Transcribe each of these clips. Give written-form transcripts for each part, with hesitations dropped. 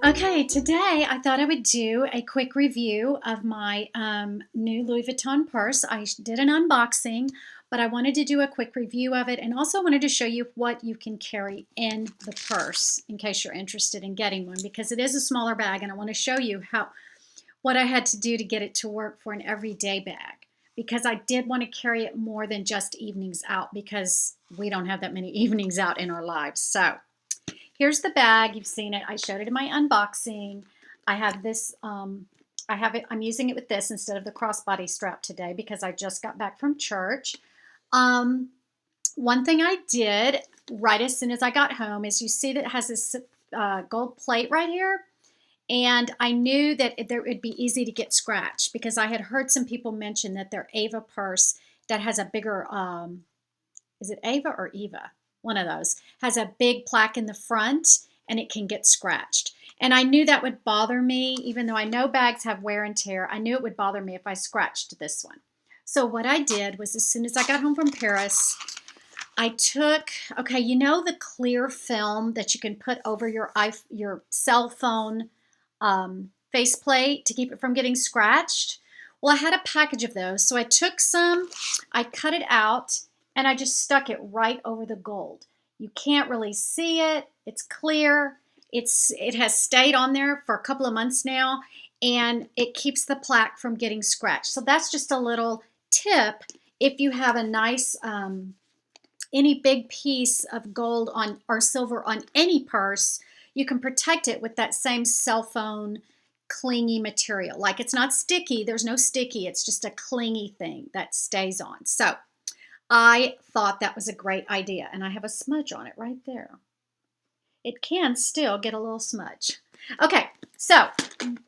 Okay, today I thought I would do a quick review of my new Louis Vuitton purse. I did an unboxing, but I wanted to do a quick review of it and also wanted to show you what you can carry in the purse in case you're interested in getting one, because it is a smaller bag and I want to show you what I had to do to get it to work for an everyday bag, because I did want to carry it more than just evenings out, because we don't have that many evenings out in our lives. So here's the bag. You've seen it. I showed it in my unboxing. I have this, I'm using it with this instead of the crossbody strap today because I just got back from church. One thing I did right as soon as I got home is you see that it has this gold plate right here. And I knew that it would be easy to get scratched because I had heard some people mention that their Ava purse that has a bigger, is it Ava or Eva? One of those, has a big plaque in the front and it can get scratched. And I knew that would bother me, even though I know bags have wear and tear. I knew it would bother me if I scratched this one. So what I did was, as soon as I got home from Paris, I took, okay, you know the clear film that you can put over your cell phone faceplate to keep it from getting scratched? Well, I had a package of those. So I took some, I cut it out, and I just stuck it right over the gold. You can't really see it. It's clear. It has stayed on there for a couple of months now, and it keeps the plaque from getting scratched. So that's just a little tip. If you have a nice, any big piece of gold on or silver on any purse, you can protect it with that same cell phone clingy material. Like, it's not sticky. There's no sticky. It's just a clingy thing that stays on. So I thought that was a great idea, and I have a smudge on it right there. It can still get a little smudge. Okay, so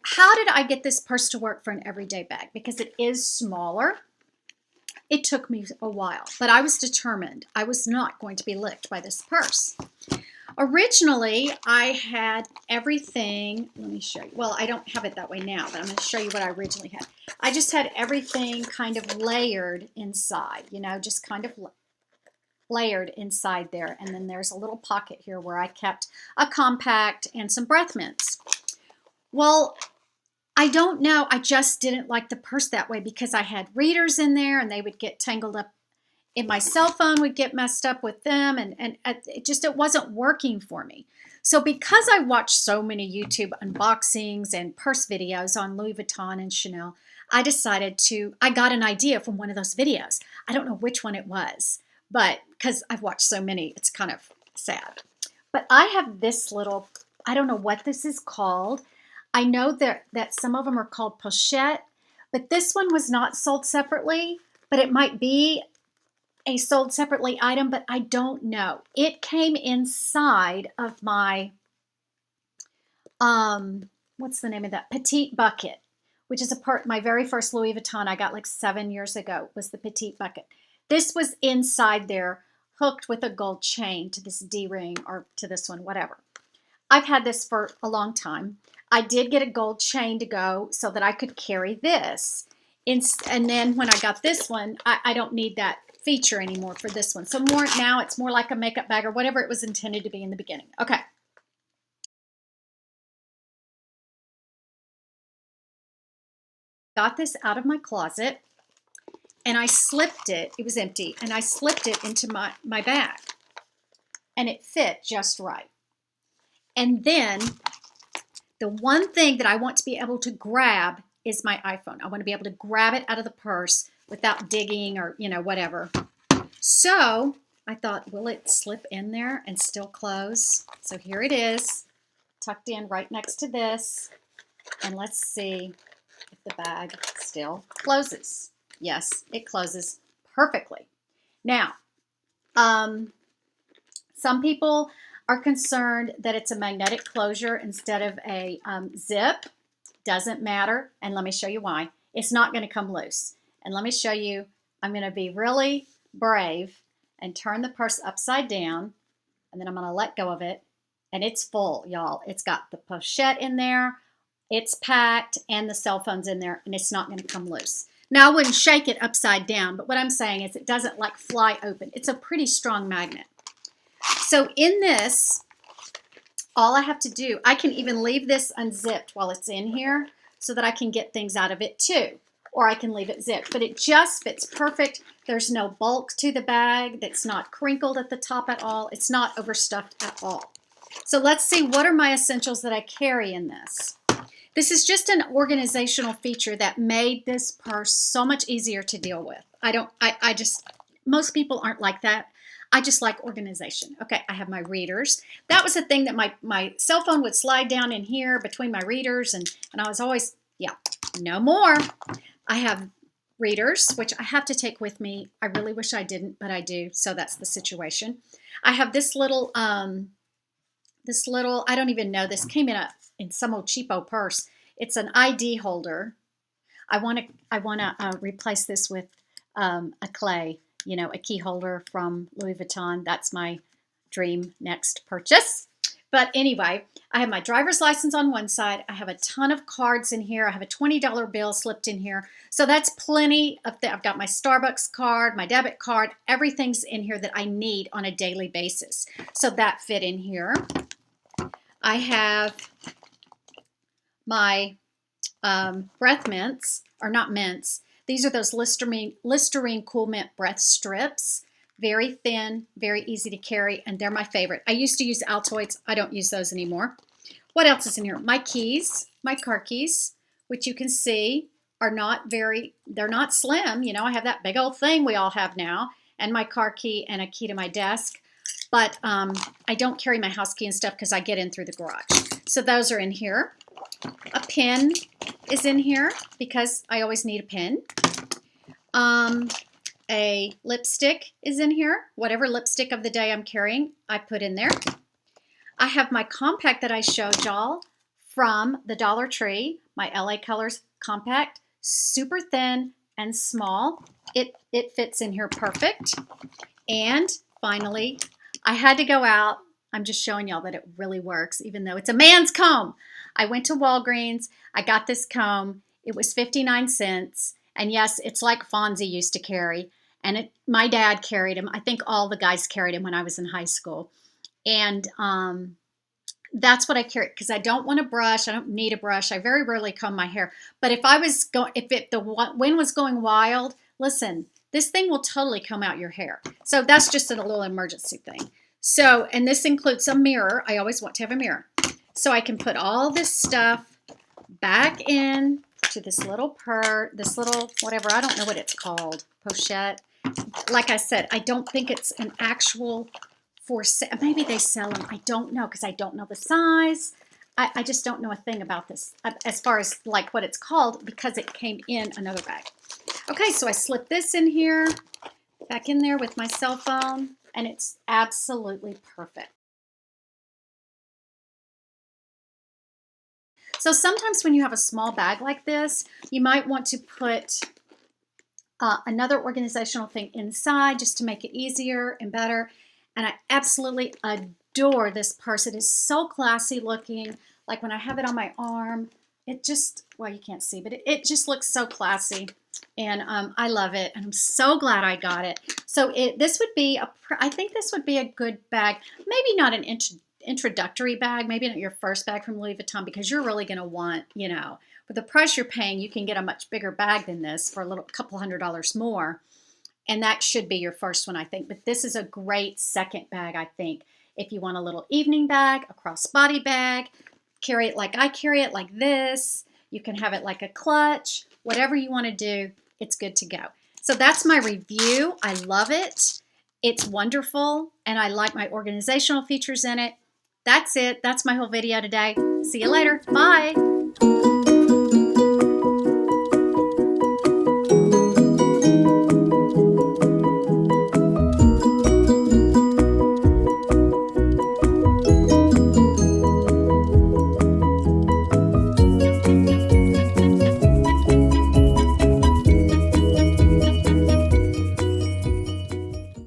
how did I get this purse to work for an everyday bag? Because it is smaller. It took me a while, but I was determined. I was not going to be licked by this purse. Originally, I had everything, let me show you. Well, I don't have it that way now, but I'm going to show you what I originally had. I just had everything kind of layered inside, you know, just kind of layered inside there. And then there's a little pocket here where I kept a compact and some breath mints. Well, I don't know. I just didn't like the purse that way because I had readers in there and they would get tangled up. And my cell phone would get messed up with them, and it wasn't working for me. So because I watched so many YouTube unboxings and purse videos on Louis Vuitton and Chanel, I got an idea from one of those videos. I don't know which one it was, but because I've watched so many, it's kind of sad. But I have this little, I don't know what this is called. I know that some of them are called pochette, but this one was not sold separately, but it might be a sold separately item, but I don't know. It came inside of my, what's the name of that? Petite bucket, which is my very first Louis Vuitton I got like 7 years ago, was the Petite bucket. This was inside there, hooked with a gold chain to this D-ring or to this one, whatever. I've had this for a long time. I did get a gold chain to go so that I could carry this. And then when I got this one, I don't need that feature anymore for this one. So now it's more like a makeup bag or whatever it was intended to be in the beginning. Okay. Got this out of my closet and I slipped it. It was empty, and I slipped it into my bag, and it fit just right. And then the one thing that I want to be able to grab is my iPhone. I want to be able to grab it out of the purse without digging or, whatever. So I thought, will it slip in there and still close? So here it is, tucked in right next to this. And let's see if the bag still closes. Yes, it closes perfectly. Now, some people are concerned that it's a magnetic closure instead of a zip. Doesn't matter, and let me show you why. It's not going to come loose. And let me show you, I'm going to be really brave and turn the purse upside down, and then I'm going to let go of it, and it's full, y'all. It's got the pochette in there, it's packed, and the cell phone's in there, and it's not going to come loose. Now, I wouldn't shake it upside down, but what I'm saying is it doesn't like fly open. It's a pretty strong magnet. So in this, all I have to do, I can even leave this unzipped while it's in here so that I can get things out of it too. Or I can leave it zipped, but it just fits perfect. There's no bulk to the bag. That's not crinkled at the top at all. It's not overstuffed at all. So let's see, what are my essentials that I carry in this? This is just an organizational feature that made this purse so much easier to deal with. Most people aren't like that. I just like organization. Okay, I have my readers. That was a thing that my cell phone would slide down in here between my readers, and I was always, yeah, no more. I have readers, which I have to take with me. I really wish I didn't, but I do, so that's the situation. I have this little, I don't even know, this came in some old cheapo purse. It's an ID holder. I want to replace this with a clay, a key holder from Louis Vuitton. That's my dream next purchase. But anyway, I have my driver's license on one side. I have a ton of cards in here. I have a $20 bill slipped in here. So that's plenty of I've got my Starbucks card, my debit card, everything's in here that I need on a daily basis. So that fit in here. I have my breath mints, or not mints. These are those Listerine Cool Mint breath strips. Very thin, very easy to carry, and they're my favorite. I used to use Altoids. I don't use those anymore. What else is in here? My keys, my car keys, which you can see are they're not slim. I have that big old thing we all have now, and my car key and a key to my desk. But I don't carry my house key and stuff because I get in through the garage. So those are in here. A pen is in here because I always need a pen. A lipstick is in here. Whatever lipstick of the day I'm carrying, I put in there. I have my compact that I showed y'all from the Dollar Tree, my LA Colors compact, super thin and small. It fits in here perfect. And finally, I had to go out. I'm just showing y'all that it really works, even though it's a man's comb. I went to Walgreens. I got this comb. It was 59 cents. And yes, it's like Fonzie used to carry. And my dad carried him. I think all the guys carried him when I was in high school. And that's what I carry because I don't want a brush. I don't need a brush. I very rarely comb my hair. But if the wind was going wild, listen, this thing will totally comb out your hair. So that's just a little emergency thing. So, and this includes a mirror. I always want to have a mirror. So I can put all this stuff back in to this little whatever, I don't know what it's called, pochette. Like I said, I don't think it's an actual for sale. Maybe they sell them. I don't know because I don't know the size. I just don't know a thing about this as far as like what it's called because it came in another bag. Okay, so I slip this in here, back in there with my cell phone, and it's absolutely perfect. So sometimes when you have a small bag like this, you might want to put another organizational thing inside just to make it easier and better. And I absolutely adore this purse. It is so classy looking. Like when I have it on my arm, it just, well, you can't see, but it just looks so classy. And I love it. And I'm so glad I got it. So this would be I think this would be a good bag. Maybe not an introductory bag, maybe not your first bag from Louis Vuitton because you're really going to want, with the price you're paying, you can get a much bigger bag than this for a couple $100s more. And that should be your first one, I think. But this is a great second bag, I think. If you want a little evening bag, a crossbody bag, carry it like I carry it, like this. You can have it like a clutch. Whatever you want to do, it's good to go. So that's my review. I love it. It's wonderful. And I like my organizational features in it. That's it. That's my whole video today. See you later. Bye.